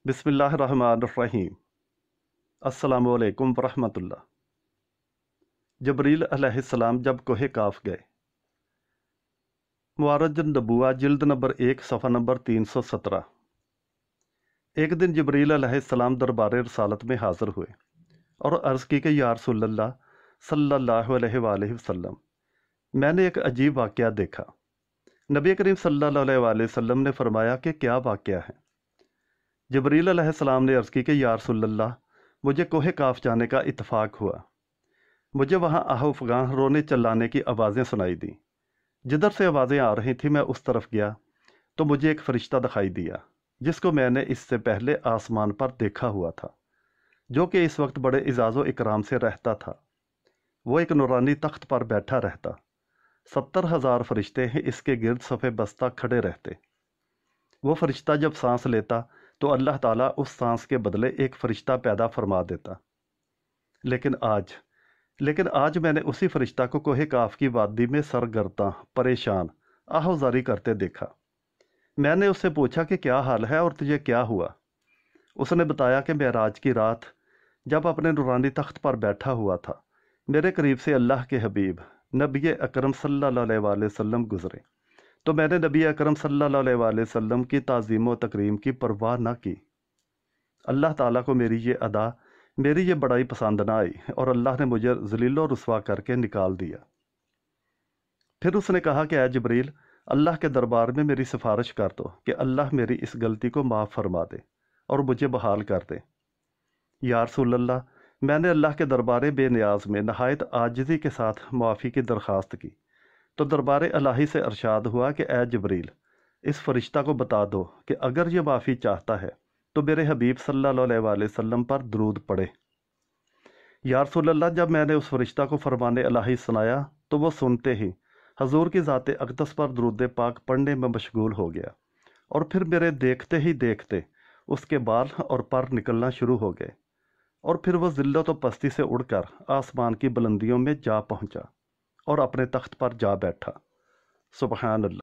बिस्मिल्लाहिर्रहमानिर्रहीम। अस्सलामुअलैकुम वरहमतुल्लाह। जबरील अलैहिस्सलाम जब कोहे काफ गए। मुआरज नबुआ जिल्द नंबर 1 सफ़ा नंबर 317। एक दिन जबरील अलैहिस्सलाम दरबार रसालत में हाज़िर हुए और अर्ज़ की कि या रसूलल्लाह सल्लल्लाहु अलैहि वसल्लम, मैंने एक अजीब वाक़या देखा। नबी करीम सल्लल्लाहु अलैहि वसल्लम ने फरमाया कि क्या वाक़या है। जबरील अलैहिस्सलाम ने अर्ज़ की कि या रसूलल्लाह, मुझे कोहे काफ जाने का इत्तफ़ाक़ हुआ। मुझे वहाँ आहफ़गां रोने चिल्लाने की आवाज़ें सुनाई दी। जिधर से आवाज़ें आ रही थी मैं उस तरफ गया तो मुझे एक फ़रिश्ता दिखाई दिया जिसको मैंने इससे पहले आसमान पर देखा हुआ था, जो कि इस वक्त बड़े इज़ाज़ व इकराम से रहता था। वो एक नूरानी तख्त पर बैठा रहता। 70,000 फरिश्ते इसके गिर्द सफ़े बस्ता खड़े रहते। वो फरिश्ता जब सांस लेता तो अल्लाह ताला उस सांस के बदले एक फ़रिश्ता पैदा फरमा देता। लेकिन आज मैंने उसी फरिश्ता को कोहे काफ की वादी में सरगर्दा परेशान आहोजारी करते देखा। मैंने उससे पूछा कि क्या हाल है और तुझे क्या हुआ। उसने बताया कि मेराज की रात जब अपने नूरानी तख्त पर बैठा हुआ था, मेरे करीब से अल्लाह के हबीब नबी अकरम सल्लल्लाहु अलैहि वसल्लम गुज़रे तो मैंने नबी अकरम सल्लल्लाहु अलैहि वसल्लम की ताज़ीम व तकरीम की परवाह न की। अल्लाह ताला को मेरी ये बड़ाई पसंद ना आई और अल्लाह ने मुझे ज़लील रुस्वा करके निकाल दिया। फिर उसने कहा कि ऐ जबरील, अल्लाह के दरबार में मेरी सिफारिश कर दो कि अल्लाह मेरी इस गलती को माफ़ फरमा दे और मुझे बहाल कर दे। या रसूल अल्लाह, मैंने अल्लाह के दरबार बेनियाज में नहायत आजिज़ी के साथ माफ़ी की दरख्वास्त की तो दरबार इलाही से अरशाद हुआ कि ऐ जबरील, इस फरिश्ता को बता दो कि अगर ये माफ़ी चाहता है तो मेरे हबीब सल्लल्लाहु अलैहि वसल्लम पर दरूद पढ़े। या रसूल अल्लाह, जब मैंने उस फरिश्ता को फरमाने इलाही सुनाया तो वो सुनते ही हजूर की ज़ात अक़दस पर दरूद पाक पढ़ने में मशगूल हो गया और फिर मेरे देखते ही देखते उसके बाल और पर निकलना शुरू हो गए और फिर वह ज़िल्लत व पस्ती से उड़कर आसमान की बुलंदियों में जा पहुंचा और अपने तख्त पर जा बैठा। सुबहान अल्लाह।